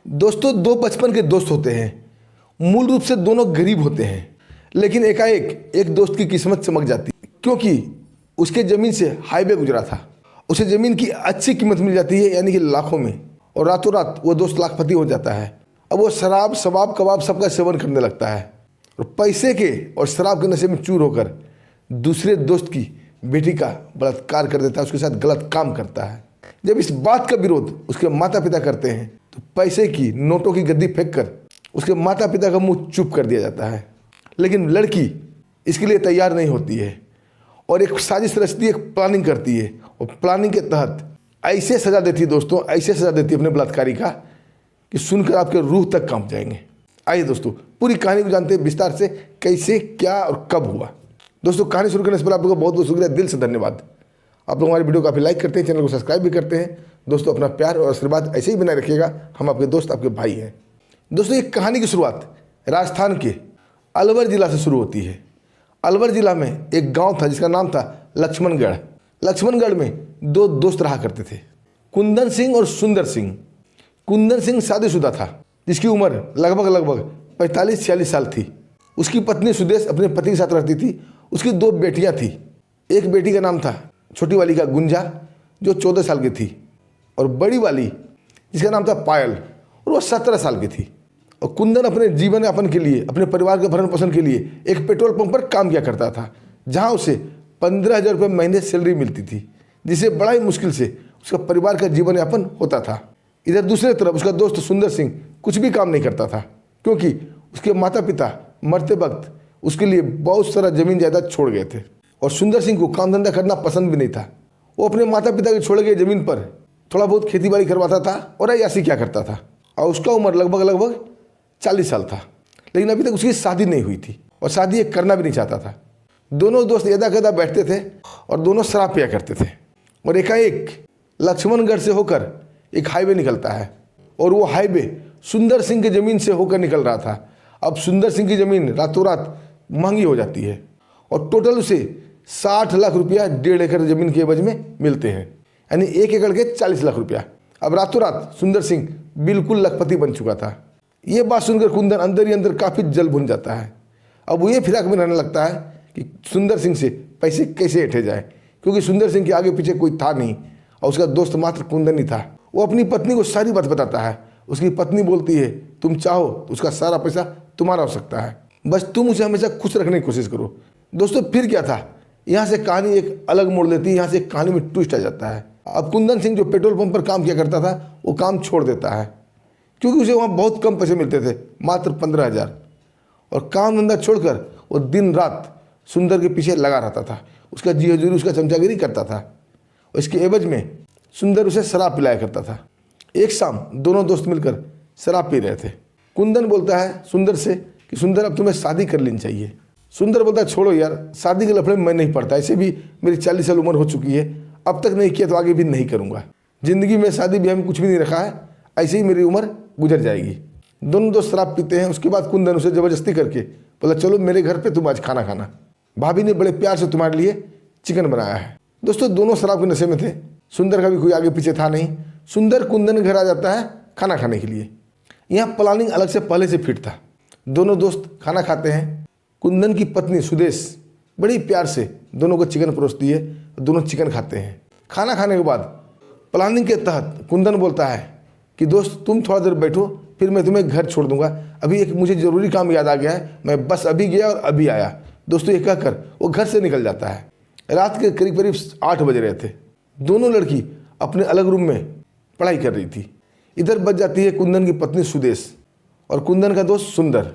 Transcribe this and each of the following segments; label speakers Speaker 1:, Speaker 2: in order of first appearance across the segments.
Speaker 1: दोस्तों, दो बचपन के दोस्त होते हैं। मूल रूप से दोनों गरीब होते हैं, लेकिन एकाएक एक दोस्त की किस्मत चमक जाती है, क्योंकि उसके ज़मीन से हाईवे गुजरा था। उसे ज़मीन की अच्छी कीमत मिल जाती है, यानी कि लाखों में, और रातों रात वो दोस्त लाखपति हो जाता है। अब वो शराब, शबाब, कबाब सबका सेवन करने लगता है और पैसे के और शराब के नशे में चूर होकर दूसरे दोस्त की बेटी का बलात्कार कर देता है, उसके साथ गलत काम करता है। जब इस बात का विरोध उसके माता पिता करते हैं तो पैसे की, नोटों की गद्दी फेंक कर उसके माता पिता का मुंह चुप कर दिया जाता है। लेकिन लड़की इसके लिए तैयार नहीं होती है और एक साजिश रचती है, एक प्लानिंग करती है, और प्लानिंग के तहत ऐसे सजा देती है दोस्तों, ऐसे सजा देती है अपने बलात्कारी का कि सुनकर आपके रूह तक कांप जाएंगे। आइए दोस्तों, पूरी कहानी को जानते हैं विस्तार से, कैसे, क्या और कब हुआ। दोस्तों, कहानी शुरू करने से पहले आप लोगों का बहुत बहुत शुक्रिया, दिल से धन्यवाद। आप लोग हमारी वीडियो काफ़ी लाइक करते हैं, चैनल को सब्सक्राइब भी करते हैं। दोस्तों, अपना प्यार और आशीर्वाद ऐसे ही बनाए रखिएगा। हम आपके दोस्त, आपके भाई हैं। दोस्तों, ये कहानी की शुरुआत राजस्थान के अलवर जिला से शुरू होती है। अलवर जिला में एक गांव था जिसका नाम था लक्ष्मणगढ़। लक्ष्मणगढ़ में दो दोस्त रहा करते थे, कुंदन सिंह और सुंदर सिंह। कुंदन सिंह शादीशुदा था, जिसकी उम्र लगभग 45-46 साल थी। उसकी पत्नी सुदेश अपने पति के साथ रहती थी। उसकी दो बेटियां थी। एक बेटी का नाम था, छोटी वाली का गुंजा, जो 14 साल की थी, और बड़ी वाली जिसका नाम था पायल, और वो 17 साल की थी। और कुंदन अपने जीवन यापन के लिए, अपने परिवार के भरण पोषण के लिए एक पेट्रोल पंप पर काम किया करता था, जहां उसे 15,000 रुपये महीने सैलरी मिलती थी, जिससे बड़ा ही मुश्किल से उसका परिवार का जीवन यापन होता था। इधर दूसरी तरफ उसका दोस्त सुंदर सिंह कुछ भी काम नहीं करता था, क्योंकि उसके माता पिता मरते वक्त उसके लिए बहुत सारा जमीन जायदाद छोड़ गए थे, और सुंदर सिंह को काम धंधा करना पसंद भी नहीं था। वो अपने माता पिता के छोड़े गए जमीन पर थोड़ा बहुत खेती बाड़ी करवाता था और अय्याशी क्या करता था। और उसका उम्र लगभग 40 साल था, लेकिन अभी तक उसकी शादी नहीं हुई थी और शादी करना भी नहीं चाहता था। दोनों दोस्त यदा कदा बैठते थे और दोनों शराब पिया करते थे। और एकाएक लक्ष्मणगढ़ से होकर एक हाईवे निकलता है, और वो हाईवे सुंदर सिंह की ज़मीन से होकर निकल रहा था। अब सुंदर सिंह की ज़मीन रातों रात महंगी हो जाती है, और टोटल उसे 60 लाख रुपया 1.5 एकड़ ज़मीन के एवज में मिलते हैं, यानी 1 एकड़ के 40 लाख रुपया। अब रातों रात सुंदर सिंह बिल्कुल लखपति बन चुका था। ये बात सुनकर कुंदन अंदर ही अंदर काफ़ी जल भुन जाता है। अब वो ये फिराक में रहने लगता है कि सुंदर सिंह से पैसे कैसे ऐंठे जाए, क्योंकि सुंदर सिंह के आगे पीछे कोई था नहीं और उसका दोस्त मात्र कुंदन ही था। वो अपनी पत्नी को सारी बात बताता है। उसकी पत्नी बोलती है, तुम चाहो तो उसका सारा पैसा तुम्हारा हो सकता है, बस तुम उसे हमेशा खुश रखने की कोशिश करो। दोस्तों, फिर क्या था, यहाँ से कहानी एक अलग मोड़ लेती है। यहाँ से कहानी में ट्विस्ट आ जाता है। अब कुंदन सिंह जो पेट्रोल पंप पर काम किया करता था, वो काम छोड़ देता है, क्योंकि उसे वहाँ बहुत कम पैसे मिलते थे, मात्र 15,000। और काम धंधा छोड़कर वो दिन रात सुंदर के पीछे लगा रहता था, उसका जी हजूरी, उसका चमचागिरी करता था, और इसके एवज में सुंदर उसे शराब पिलाया करता था। एक शाम दोनों दोस्त मिलकर शराब पी रहे थे। कुंदन बोलता है सुंदर से कि सुंदर, अब तुम्हें शादी कर लेनी चाहिए। सुंदर बोलता है, छोड़ो यार, शादी के लफड़े में मैं नहीं पड़ता, ऐसे भी मेरी 40 साल उम्र हो चुकी है, अब तक नहीं किया तो आगे भी नहीं करूँगा। ज़िंदगी में शादी ब्याह में कुछ भी नहीं रखा है, ऐसे ही मेरी उम्र गुजर जाएगी। दोनों दोस्त शराब पीते हैं। उसके बाद कुंदन उसे ज़बरदस्ती करके बोला, चलो मेरे घर पे तुम आज खाना खाना, भाभी ने बड़े प्यार से तुम्हारे लिए चिकन बनाया है। दोस्तों, दोनों शराब के नशे में थे। सुंदर का भी कोई आगे पीछे था नहीं। सुंदर कुंदन के घर आ जाता है खाना खाने के लिए। यहाँ प्लानिंग अलग से पहले से फिट था। दोनों दोस्त खाना खाते हैं। कुंदन की पत्नी सुदेश बड़ी प्यार से दोनों को चिकन परोसती है, दोनों चिकन खाते हैं। खाना खाने के बाद प्लानिंग के तहत कुंदन बोलता है कि दोस्त, तुम थोड़ा देर बैठो, फिर मैं तुम्हें घर छोड़ दूंगा, अभी एक मुझे ज़रूरी काम याद आ गया है, मैं बस अभी गया और अभी आया। दोस्तों, ये कहकर वो घर से निकल जाता है। रात के करीब 8 बज रहे थे। दोनों लड़की अपने अलग रूम में पढ़ाई कर रही थी। इधर बच जाती है कुंदन की पत्नी सुदेश और कुंदन का दोस्त सुंदर।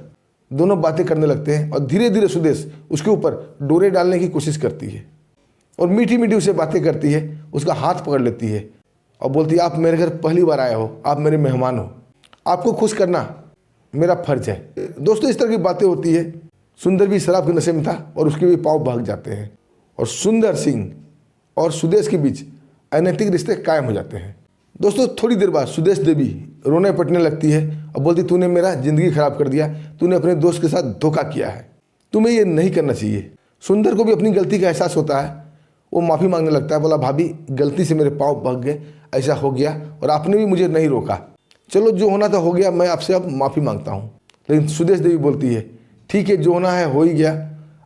Speaker 1: दोनों बातें करने लगते हैं, और धीरे धीरे सुदेश उसके ऊपर डोरे डालने की कोशिश करती है और मीठी मीठी उसे बातें करती है। उसका हाथ पकड़ लेती है और बोलती है, आप मेरे घर पहली बार आए हो, आप मेरे मेहमान हो, आपको खुश करना मेरा फर्ज है। दोस्तों, इस तरह की बातें होती है। सुंदर भी शराब के नशे में था और उसके भी पाँव भाग जाते हैं, और सुंदर सिंह और सुदेश के बीच अनैतिक रिश्ते कायम हो जाते हैं। दोस्तों, थोड़ी देर बाद सुदेश देवी रोने पटने लगती है और बोलती, तूने मेरा ज़िंदगी खराब कर दिया, तूने अपने दोस्त के साथ धोखा किया है, तुम्हें ये नहीं करना चाहिए। सुंदर को भी अपनी गलती का एहसास होता है। वो माफ़ी मांगने लगता है, बोला, भाभी गलती से मेरे पाँव भाग गए, ऐसा हो गया और आपने भी मुझे नहीं रोका, चलो जो होना था हो गया, मैं आपसे अब माफ़ी मांगता हूँ। लेकिन सुदेश देवी बोलती है ठीक है, जो होना है हो ही गया,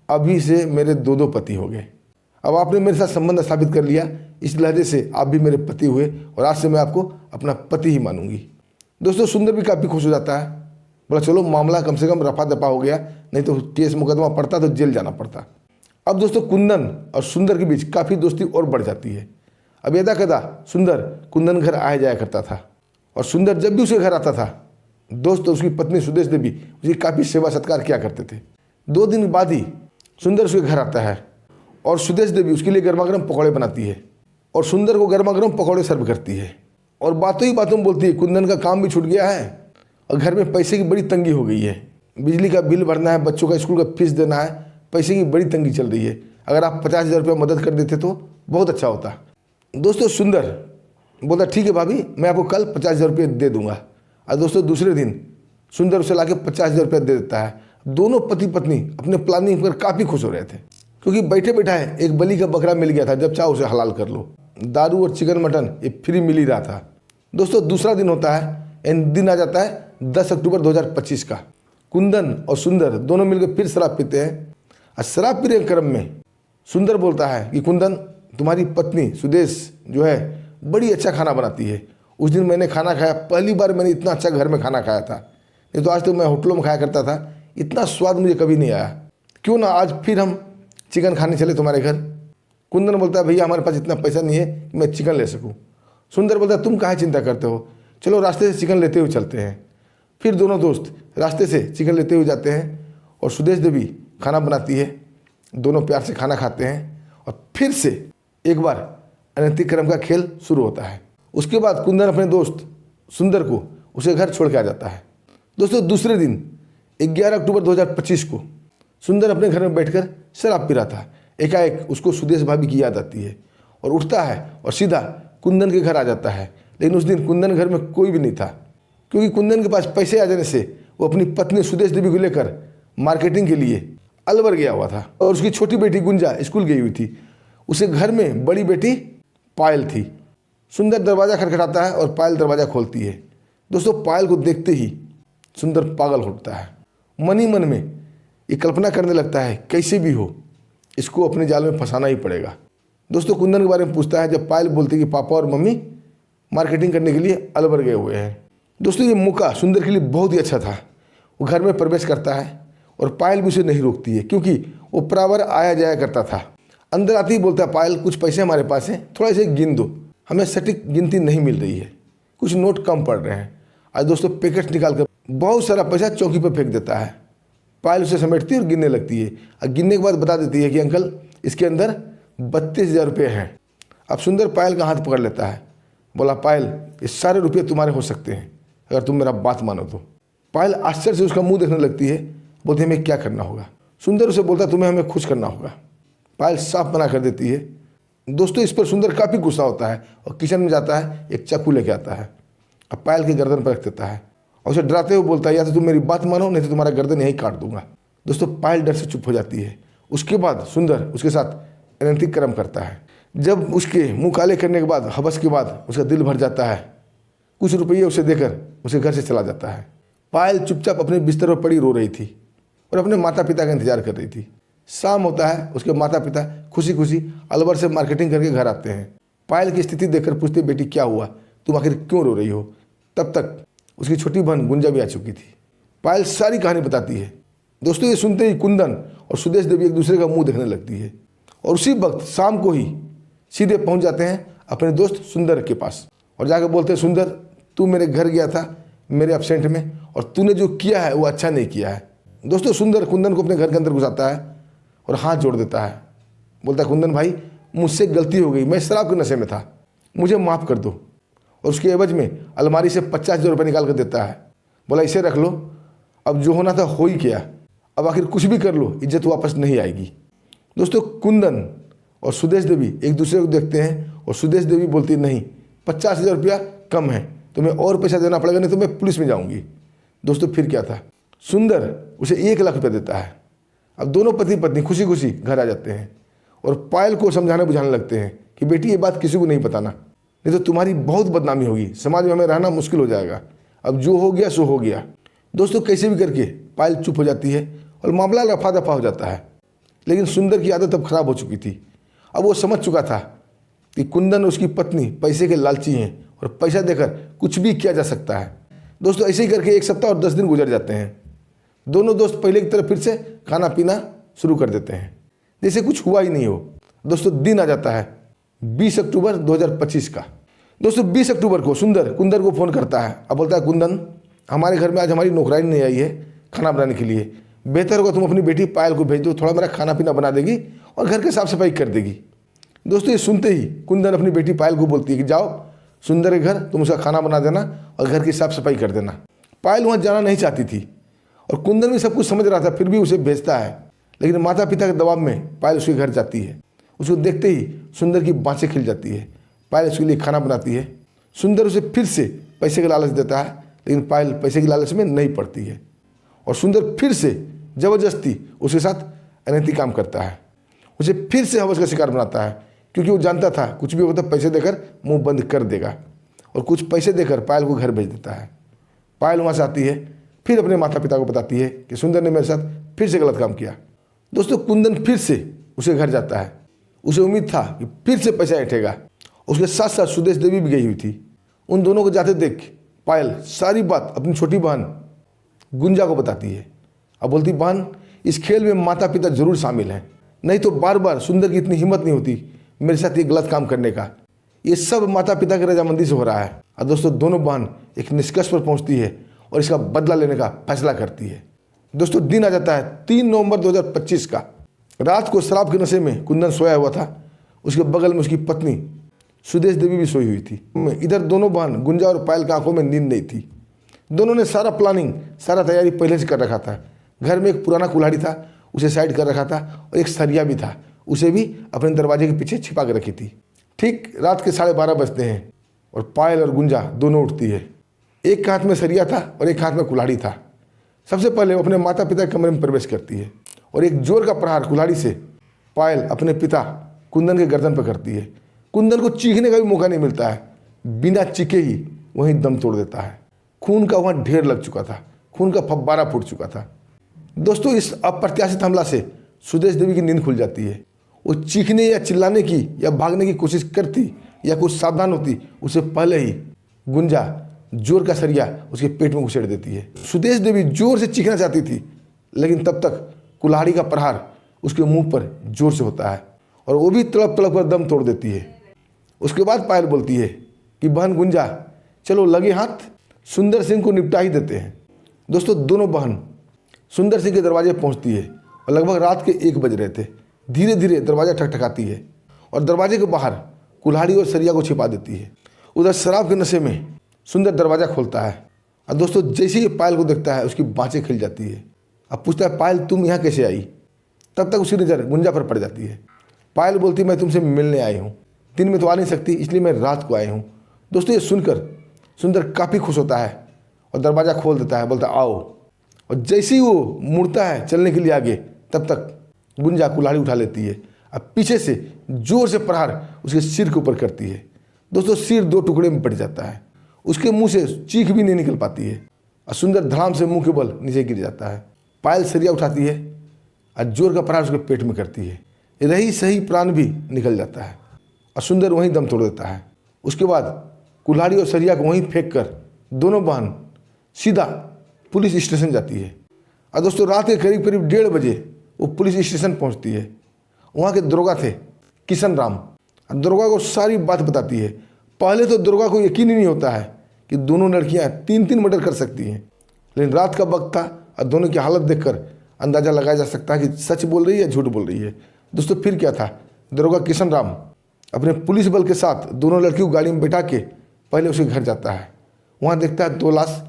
Speaker 1: अभी से मेरे दो पति हो गए। अब आपने मेरे साथ संबंध स्थापित कर लिया, इस लहजे से आप भी मेरे पति हुए और आज से मैं आपको अपना पति ही मानूंगी। दोस्तों सुंदर भी काफ़ी खुश हो जाता है, बोला चलो मामला कम से कम रफा दफा हो गया, नहीं तो केस मुकदमा पड़ता तो जेल जाना पड़ता। अब दोस्तों कुंदन और सुंदर के बीच काफ़ी दोस्ती और बढ़ जाती है। अब यदा कदा सुंदर कुंदन घर आया जाया करता था और सुंदर जब भी उसके घर आता था दोस्त उसकी पत्नी सुदेश देवी उसकी काफ़ी सेवा सत्कार किया करते थे। 2 दिन बाद ही सुंदर उसके घर आता है और सुदेश देवी उसके लिए गर्मा गर्म पकौड़े बनाती है और सुंदर को गर्मा गर्म पकौड़े सर्व करती है और बातों ही बातों में बोलती है कुंदन का काम भी छूट गया है और घर में पैसे की बड़ी तंगी हो गई है, बिजली का बिल भरना है, बच्चों का स्कूल का फीस देना है, पैसे की बड़ी तंगी चल रही है, अगर आप 50,000 रुपये मदद कर देते तो बहुत अच्छा होता। दोस्तों सुंदर बोलता ठीक है भाभी, मैं आपको कल 50,000 रुपये दे दूंगा। और दोस्तों दूसरे दिन सुंदर उसे ला के 50,000 रुपये दे देता है। दोनों पति पत्नी अपने प्लानिंग पर काफ़ी खुश हो रहे थे क्योंकि बैठे बैठाए एक बलि का बकरा मिल गया था, जब चाहो उसे हलाल कर लो। दारू और चिकन मटन ये फ्री मिल ही रहा था। दोस्तों दूसरा दिन होता है, दिन आ जाता है 10 अक्टूबर 2025 का। कुंदन और सुंदर दोनों मिलकर फिर शराब पीते हैं और शराब पीने के क्रम में सुंदर बोलता है कि कुंदन तुम्हारी पत्नी सुदेश जो है बड़ी अच्छा खाना बनाती है। उस दिन मैंने खाना खाया, पहली बार मैंने इतना अच्छा घर में खाना खाया था, नहीं तो आज तो मैं होटलों में खाया करता था, इतना स्वाद मुझे कभी नहीं आया। क्यों ना आज फिर हम चिकन खाने चले तुम्हारे घर। कुंदन बोलता है भैया हमारे पास इतना पैसा नहीं है कि मैं चिकन ले सकूं। सुंदर बोलता है तुम काहे चिंता करते हो, चलो रास्ते से चिकन लेते हुए चलते हैं। फिर दोनों दोस्त रास्ते से चिकन लेते हुए जाते हैं और सुदेश देवी खाना बनाती है, दोनों प्यार से खाना खाते हैं और फिर से एक बार अनैतिक कर्म का खेल शुरू होता है। उसके बाद कुंदन अपने दोस्त सुंदर को उसे घर छोड़ के आ जाता है। दोस्तों दूसरे दिन 11 अक्टूबर 2025 को सुंदर अपने घर में बैठकर शराब पी रहा था। एकाएक उसको सुदेश भाभी की याद आती है और उठता है और सीधा कुंदन के घर आ जाता है। लेकिन उस दिन कुंदन घर में कोई भी नहीं था क्योंकि कुंदन के पास पैसे आ जाने से वो अपनी पत्नी सुदेश देवी को लेकर मार्केटिंग के लिए अलवर गया हुआ था और उसकी छोटी बेटी गुंजा स्कूल गई हुई थी। उसे घर में बड़ी बेटी पायल थी। सुंदर दरवाज़ा खटखटाता है और पायल दरवाज़ा खोलती है। दोस्तों पायल को देखते ही सुंदर पागल होता है, मन ही मन में ये कल्पना करने लगता है कैसे भी हो इसको अपने जाल में फंसाना ही पड़ेगा। दोस्तों कुंदन के बारे में पूछता है जब पायल बोलती है कि पापा और मम्मी मार्केटिंग करने के लिए अलवर गए हुए हैं। दोस्तों ये मौका सुंदर के लिए बहुत ही अच्छा था। वो घर में प्रवेश करता है और पायल भी उसे नहीं रोकती है क्योंकि वो बराबर आया जाया करता था। अंदर आते ही बोलता है पायल कुछ पैसे हमारे पास हैं, थोड़ा इसे गिन दो, हमें सटीक गिनती नहीं मिल रही है, कुछ नोट कम पड़ रहे हैं। आज दोस्तों पैकेट निकाल कर बहुत सारा पैसा चौकी पर फेंक देता है। पायल उसे समेटती है और गिनने लगती है और गिनने के बाद बता देती है कि अंकल इसके अंदर 32,000 रुपये हैं। अब सुंदर पायल का हाथ पकड़ लेता है, बोला पायल ये सारे रुपये तुम्हारे हो सकते हैं अगर तुम मेरा बात मानो तो। पायल आश्चर्य से उसका मुंह देखने लगती है, बोलती है हमें क्या करना होगा। सुंदर उसे बोलता तुम्हें हमें खुश करना होगा। पायल साफ मना कर देती है। दोस्तों इस पर सुंदर काफ़ी गुस्सा होता है और किचन में जाता है, एक चाकू लेके आता है, अब पायल की गर्दन पर रख देता है और उसे डराते हुए बोलता है या तो तुम मेरी बात मानो नहीं तो तुम्हारा गर्दन यहीं काट दूंगा। दोस्तों पायल डर से चुप हो जाती है। उसके बाद सुंदर उसके साथ अनैतिक कर्म करता है। जब उसके मुंह काले करने के बाद हवस के बाद उसका दिल भर जाता है, कुछ रुपये उसे देकर उसे घर से चला जाता है। पायल चुपचाप अपने बिस्तर पर पड़ी रो रही थी और अपने माता पिता का इंतजार कर रही थी। शाम होता है, उसके माता पिता खुशी खुशी अलवर से मार्केटिंग करके घर आते हैं। पायल की स्थिति देखकर पूछते बेटी क्या हुआ, तुम आखिर क्यों रो रही हो। तब तक उसकी छोटी बहन गुंजा भी आ चुकी थी। पायल सारी कहानी बताती है। दोस्तों ये सुनते ही कुंदन और सुदेश देवी एक दूसरे का मुंह देखने लगती है और उसी वक्त शाम को ही सीधे पहुंच जाते हैं अपने दोस्त सुंदर के पास और जाकर बोलते हैं सुंदर तू मेरे घर गया था मेरे एब्सेंट में और तूने जो किया है वो अच्छा नहीं किया है। दोस्तों सुंदर कुंदन को अपने घर के अंदर घुसाता है और हाथ जोड़ देता है, बोलता है कुंदन भाई मुझसे गलती हो गई, मैं शराब के नशे में था, मुझे माफ़ कर दो। और उसके एवज में अलमारी से 50,000 रुपये निकाल कर देता है, बोला इसे रख लो, अब जो होना था हो ही गया, अब आखिर कुछ भी कर लो इज्जत वापस नहीं आएगी। दोस्तों कुंदन और सुदेश देवी एक दूसरे को देखते हैं और सुदेश देवी बोलती नहीं 50,000 रुपया कम है, तुम्हें और पैसा देना पड़ेगा नहीं तो मैं पुलिस में जाऊंगी। दोस्तों फिर क्या था, सुंदर उसे 1 लाख रुपया देता है। अब दोनों पति पत्नी खुशी खुशी घर आ जाते हैं और पायल को समझाने बुझाने लगते हैं कि बेटी ये बात किसी को नहीं बताना, नहीं तो तुम्हारी बहुत बदनामी होगी, समाज में हमें रहना मुश्किल हो जाएगा, अब जो हो गया सो हो गया। दोस्तों कैसे भी करके पायल चुप हो जाती है और मामला रफा दफा हो जाता है। लेकिन सुंदर की आदत अब खराब हो चुकी थी। अब वो समझ चुका था कि कुंदन उसकी पत्नी पैसे के लालची हैं और पैसा देकर कुछ भी किया जा सकता है। दोस्तों ऐसे ही करके 1 सप्ताह और 10 दिन गुजर जाते हैं। दोनों दोस्त पहले की तरह फिर से खाना पीना शुरू कर देते हैं जैसे कुछ हुआ ही नहीं हो। दोस्तों दिन आ जाता है 20 अक्टूबर 2025 का। दोस्तों 20 अक्टूबर को सुंदर कुंदन को फ़ोन करता है। अब बोलता है, कुंदन हमारे घर में आज हमारी नौकरानी नहीं आई है खाना बनाने के लिए। बेहतर होगा तुम अपनी बेटी पायल को भेज दो, थोड़ा मेरा खाना पीना बना देगी और घर के साफ सफाई कर देगी। दोस्तों ये सुनते ही कुंदन अपनी बेटी पायल को बोलती है कि जाओ सुंदर के घर, तुम उसका खाना बना देना और घर की साफ सफाई कर देना। पायल वहाँ जाना नहीं चाहती थी और कुंदन भी सब कुछ समझ रहा था, फिर भी उसे भेजता है। लेकिन माता पिता के दबाव में पायल उसके घर जाती है। उसको देखते ही सुंदर की बाँछें खिल जाती है। पायल उसके लिए खाना बनाती है। सुंदर उसे फिर से पैसे का लालच देता है, लेकिन पायल पैसे की लालच में नहीं पड़ती है और सुंदर फिर से ज़बरदस्ती उसके साथ अनैतिक काम करता है। उसे फिर से हवस का शिकार बनाता है, क्योंकि वो जानता था कुछ भी होता पैसे देकर मुंह बंद कर देगा और कुछ पैसे देकर पायल को घर भेज देता है। पायल वहाँ से आती है, फिर अपने माता पिता को बताती है कि सुंदर ने मेरे साथ फिर से गलत काम किया। दोस्तों कुंदन फिर से उसके घर जाता है। उसे उम्मीद था कि फिर से पैसा ऐंठेगा। उसके साथ साथ सुदेश देवी भी गई हुई थी। उन दोनों को जाते देख पायल सारी बात अपनी छोटी बहन गुंजा को बताती है। अब बोलती, बहन इस खेल में माता पिता जरूर शामिल हैं, नहीं तो बार बार सुंदर की इतनी हिम्मत नहीं होती मेरे साथ ये गलत काम करने का। ये सब माता पिता की रजामंदी से हो रहा है। और दोस्तों दोनों बहन एक निष्कर्ष पर पहुंचती है और इसका बदला लेने का फैसला करती है। दोस्तों दिन आ जाता है 3 नवंबर 2025 का। रात को शराब के नशे में कुंदन सोया हुआ था। उसके बगल में उसकी पत्नी सुदेश देवी भी सोई हुई थी। इधर दोनों बहन गुंजा और पायल की आंखों में नींद नहीं थी। दोनों ने सारा प्लानिंग, सारा तैयारी पहले से कर रखा था। घर में एक पुराना कुल्हाड़ी था, उसे साइड कर रखा था और एक सरिया भी था, उसे भी अपने दरवाजे के पीछे छिपा के रखी थी। ठीक रात के 12:30 बजते हैं और पायल और गुंजा दोनों उठती है। एक हाथ में सरिया था और एक हाथ में कुल्हाड़ी था। सबसे पहले वो अपने माता पिता के कमरे में प्रवेश करती है और एक जोर का प्रहार कुल्हाड़ी से पायल अपने पिता कुंदन के गर्दन पर करती है। कुंदन को चीखने का भी मौका नहीं मिलता है, बिना चीखे ही वहीं दम तोड़ देता है। खून का वहाँ ढेर लग चुका था, खून का फव्वारा फूट चुका था। दोस्तों इस अप्रत्याशित हमला से सुदेश देवी की नींद खुल जाती है। वो चीखने या चिल्लाने की या भागने की कोशिश करती या कुछ सावधान होती, उससे पहले ही गुंजा जोर का सरिया उसके पेट में घुसेड़ देती है। सुदेश देवी जोर से चीखना चाहती थी, लेकिन तब तक कुल्हाड़ी का प्रहार उसके मुंह पर जोर से होता है और वो भी तड़प तड़प कर दम तोड़ देती है। उसके बाद पायल बोलती है कि बहन गुंजा चलो लगे हाथ, सुंदर सिंह को निपटा ही देते हैं। दोस्तों दोनों बहन सुंदर सिंह के दरवाजे पहुंचती है और लगभग रात के 1 बज रहे थे। धीरे धीरे दरवाज़ा ठकठकाती है और दरवाजे के बाहर कुल्हाड़ी और सरिया को छिपा देती है। उधर शराब के नशे में सुंदर दरवाज़ा खोलता है और दोस्तों जैसे ही पायल को देखता है उसकी बाँछें खिल जाती है। अब पूछता है, पायल तुम यहाँ कैसे आई? तब तक उसकी नज़र गुंजा पर पड़ जाती है। पायल बोलती, मैं तुमसे मिलने आई हूँ, दिन में तो आ नहीं सकती इसलिए मैं रात को आई हूँ। दोस्तों ये सुनकर सुंदर काफ़ी खुश होता है और दरवाज़ा खोल देता है, बोलता आओ। और जैसे ही वो मुड़ता है चलने के लिए आगे, तब तक गुंजा कुल्हाड़ी उठा लेती है। अब पीछे से जोर से प्रहार उसके सिर के ऊपर करती है। दोस्तों सिर 2 टुकड़े में पड़ जाता है। उसके मुंह से चीख भी नहीं निकल पाती है और सुंदर धड़ाम से मुंह के बल नीचे गिर जाता है। पायल सरिया उठाती है और जोर का प्रहार उसके पेट में करती है। रही सही प्राण भी निकल जाता है और सुंदर वहीं दम तोड़ देता है। उसके बाद कुल्हाड़ी और सरिया को वहीं फेंक कर दोनों बहन सीधा पुलिस स्टेशन जाती है। और दोस्तों रात के करीब करीब 1:30 बजे वो पुलिस स्टेशन पहुंचती है। वहाँ के दरोगा थे किशन राम। दरोगा को सारी बात बताती है। पहले तो दरोगा को यकीन ही नहीं होता है कि दोनों लड़कियाँ 3-3 मर्डर कर सकती हैं, लेकिन रात का वक्त था और दोनों की हालत देखकर अंदाज़ा लगाया जा सकता है कि सच बोल रही है या झूठ बोल रही है। दोस्तों फिर क्या था, दरोगा किशन राम अपने पुलिस बल के साथ दोनों लड़कियों को गाड़ी में बैठा के पहले उसके घर जाता है। वहाँ देखता है 2 लाश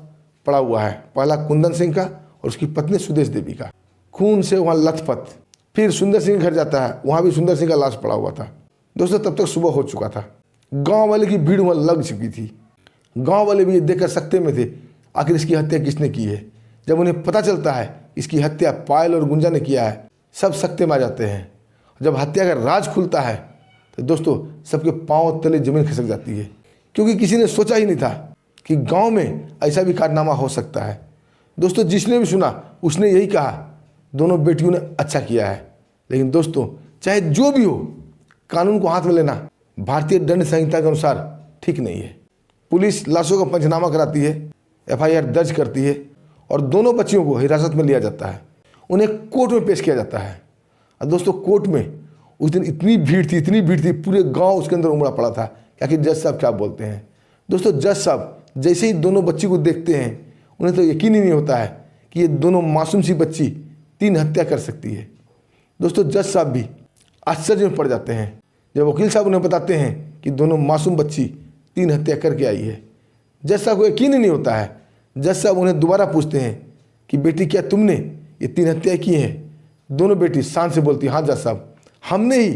Speaker 1: पड़ा हुआ है, पहला कुंदन सिंह का और उसकी पत्नी सुदेश देवी का, खून से वहाँ लथपथ। फिर सुंदर सिंह के घर जाता है, वहाँ भी सुंदर सिंह का लाश पड़ा हुआ था। दोस्तों तब तक सुबह हो चुका था। गांव वाले की भीड़ वहाँ लग चुकी थी। गांव वाले भी ये देखकर सकते में थे आखिर इसकी हत्या किसने की है। जब उन्हें पता चलता है इसकी हत्या पायल और गुंजा ने किया है, सब सकते में आ जाते हैं। जब हत्या का राज खुलता है तो दोस्तों सबके पांव तले जमीन खिसक जाती है, क्योंकि किसी ने सोचा ही नहीं था कि गांव में ऐसा भी कारनामा हो सकता है। दोस्तों, जिसने भी सुना उसने यही कहा, दोनों बेटियों ने अच्छा किया है। लेकिन दोस्तों, चाहे जो भी हो, कानून को हाथ में लेना भारतीय दंड संहिता के अनुसार ठीक नहीं है। पुलिस लाशों का पंचनामा कराती है, FIR दर्ज करती है और दोनों बच्चियों को हिरासत में लिया जाता है, उन्हें कोर्ट में पेश किया जाता है। और दोस्तों, कोर्ट में उस दिन इतनी भीड़ थी, पूरे गांव उसके अंदर उमड़ा पड़ा था कि जज साहब क्या बोलते हैं। दोस्तों, जज साहब जैसे ही दोनों बच्ची को देखते हैं, उन्हें तो यकीन ही नहीं होता है कि ये दोनों मासूम सी बच्ची 3 हत्या कर सकती है। दोस्तों, जज साहब भी आश्चर्य में पड़ जाते हैं जब वकील साहब उन्हें बताते हैं कि दोनों मासूम बच्ची 3 हत्या करके आई है। जज साहब को यकीन ही नहीं होता है। जज साहब उन्हें दोबारा पूछते हैं कि बेटी, क्या तुमने ये 3 हत्या की हैं? दोनों बेटी शान से बोलती, हाँ जज साहब, हमने ही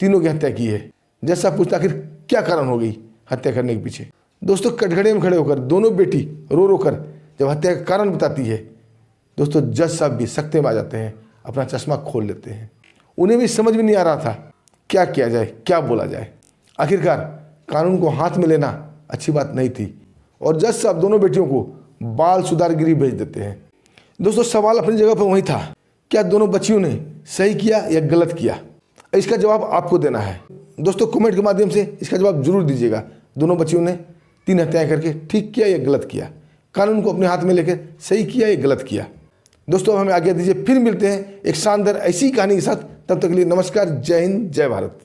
Speaker 1: तीनों की हत्या की है। जज साहब पूछता, आखिर क्या कारण हो गई हत्या करने के पीछे? दोस्तों, कटघरे में खड़े होकर दोनों बेटी रो कर जब हत्या का कारण बताती है, दोस्तों जज साहब भी सख्ते में आ जाते हैं, अपना चश्मा खोल लेते हैं। उन्हें भी समझ में नहीं आ रहा था क्या किया जाए, क्या बोला जाए। आखिरकार कानून को हाथ में लेना अच्छी बात नहीं थी और जज साहब दोनों बेटियों को बाल सुधार गृह भेज देते हैं। दोस्तों, सवाल अपनी जगह पर वही था, क्या दोनों बच्चियों ने सही किया या गलत किया? इसका जवाब आपको देना है। दोस्तों, कमेंट के माध्यम से इसका जवाब जरूर दीजिएगा। दोनों बच्चियों ने 3 हत्याएं करके ठीक किया या गलत किया? कानून को अपने हाथ में लेकर सही किया या गलत किया? दोस्तों, हमें आज्ञा दीजिए, फिर मिलते हैं एक शानदार ऐसी कहानी के साथ। तब तक के लिए नमस्कार, जय हिंद, जय भारत।